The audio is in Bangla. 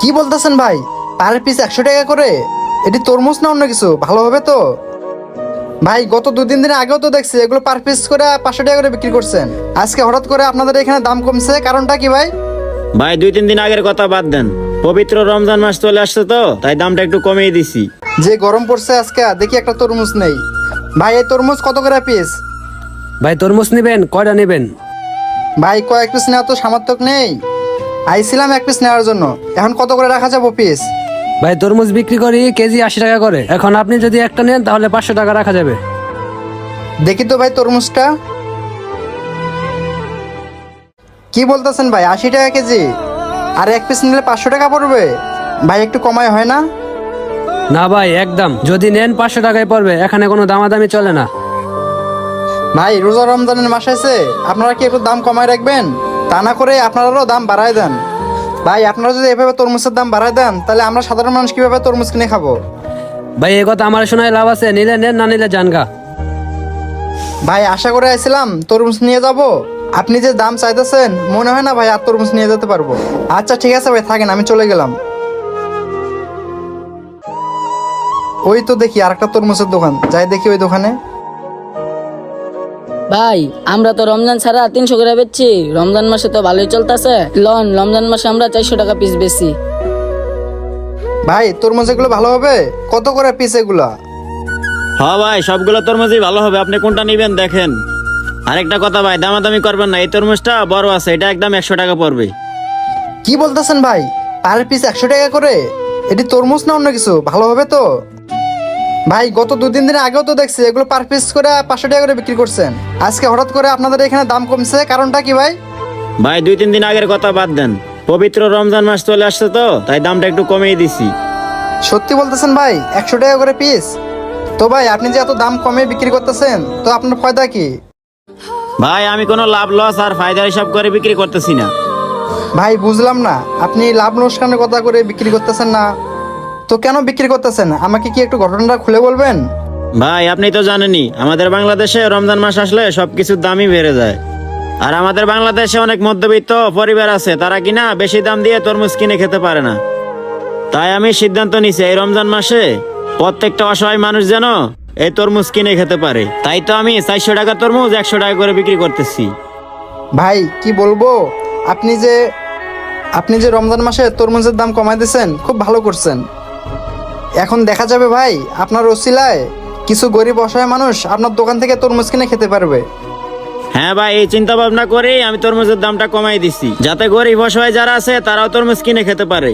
কি বলতেছেন ভাই? পার পিস 100 টাকা করে? এটি তরমুজ না অন্য কিছু? ভালো হবে তো? ভাই গত 2-3 দিন আগেও তো দেখছি এগুলো পার পিস করে 500 টাকা করে বিক্রি করছেন। আজকে হঠাৎ করে আপনাদের এখানে দাম কমছে, কারণটা কি ভাই? ভাই 2-3 দিন আগের কথা বাদ দেন, পবিত্র রমজান মাস চলে আসছে তো তাই দামটা একটু কমিয়ে দিছি। যে গরম পড়ছে আজকে, দেখি একটা তরমুজ নেই। ভাই এই তরমুজ কত করে পিস? ভাই তরমুজ নেবেন? কয়টা নেবেন? ভাই কয়েক পিস নেওয়া তো সামর্থ্য নেই। আইছিলাম 1 পিস নেওয়ার জন্য, এখন কত করে রাখা যাবো পিস? ভাই তরমুজ বিক্রি করি কেজি 80 টাকা করে। এখন আপনি যদি একটা নেন তাহলে 500 টাকা রাখা যাবে। দেখি তো ভাই তরমুজটা। কি বলতেছেন ভাই, 80 টাকা কেজি? আর 1 পিস নিলে 500 টাকা পড়বে? ভাই একটু কমায় হয় না? না ভাই একদম, যদি নেন 500 টাকায় পড়বে, এখানে কোনো দামাদামি চলে না। ভাই রোজা রমজানের মাস আছে, আপনারা কি একটু দাম কমায় রাখবেন? তা না করে আপনারাও দাম বাড়ায় দেন। ভাই আপনারা যদি এভাবে তরমুজের দাম বাড়ায় দেন তাহলে আমরা সাধারণ মানুষ কিভাবে তরমুজ কিনে খাবো? ভাই এই কথা আমার শোনায় লাভ আছে? নিলে নেন, না নিলে জানগা। ভাই আশা করে আইছিলাম তরমুজ নিয়ে যাব, আপনি যে দাম চাইতেছেন মনে হয় না ভাই আর তরমুজ নিয়ে যেতে পারবো। আচ্ছা ঠিক আছে ভাই, থাকেন, আমি চলে গেলাম। ওই তো দেখি আরেকটা তরমুজের দোকান, যাই দেখি ওই দোকানে। ভাই আমরা তো রমজান ছাড়া 300 করে বেচছি, রমজান মাসে তো ভালোই চলতেছে। লন রমজান মাসে আমরা 400 টাকা পিস বেচছি। ভাই তরমুজ এগুলো ভালো হবে? কত করে পিস এগুলা? হ্যাঁ ভাই সবগুলো তরমুজই ভালো হবে, আপনি কোনটা নেবেন দেখেন। আরেকটা কথা ভাই, দামাদামি করবেন না, এই তরমুজটা বড় আছে, এটা একদম 100 টাকা পড়বে। কি বলতেছেন ভাই, পার পিস 100 টাকা করে? এটি তরমুজ না অন্য কিছু? ভালো হবে তো? ভাই গত 2-3 দিন আগেও তো দেখছি এগুলো পার পিস করে 500 টাকা করে বিক্রি করছেন। আজকে হঠাৎ করে আপনাদের এখানে দাম কমছে, কারণটা কি ভাই? ভাই 2-3 দিন আগের কথা বাদ দেন, পবিত্র রমজান মাস চলে আসছে তো তাই দামটা একটু কমিয়ে দিছি। সত্যি বলতেছেন ভাই? 100 টাকা করে পিস? তো ভাই আপনি যে এত দাম কমে বিক্রি করতেছেন, তো আপনার ফায়দা কি? ভাই আমি কোনো লাভ লস আর ফায়দার হিসাব করে বিক্রি করতেছি না। ভাই বুঝলাম না, আপনি লাভ লোকসানের কথা করে বিক্রি করতেছেন না তো কেন বিক্রি করতেছেন? আমাকে কি একটু ঘটনাটা খুলে বলবেন? ভাই আপনি তো জানেনই আমাদের বাংলাদেশে রমজান মাস আসলে সবকিছুর দামই বেড়ে যায়। আর আমাদের বাংলাদেশে অনেক মধ্যবিত্ত পরিবার আছে, তারা কিনা বেশি দাম দিয়ে তরমুজ কিনে খেতে পারে না। তাই আমি সিদ্ধান্ত নিছি এই রমজান মাসে প্রত্যেকটা অসহায় মানুষ যেন এই তরমুজ কিনে খেতে পারে। তাই তো আমি 400 টাকা তরমুজ 100 টাকা করে বিক্রি করতেছি। ভাই কি বলবো, আপনি যে রমজান মাসে তরমুজের দাম কমাই দিয়েছেন, খুব ভালো করছেন। এখন দেখা যাবে ভাই আপনার ওসিলায় কিছু গরিব অসহায় মানুষ আপনার দোকান থেকে তরমুজ কিনে খেতে পারবে। হ্যাঁ ভাই, এই চিন্তা ভাবনা করেই আমি তরমুজের দামটা কমাই দিছি, যাতে গরিব অসহায় যারা আছে তারাও তরমুজ কিনে খেতে পারে।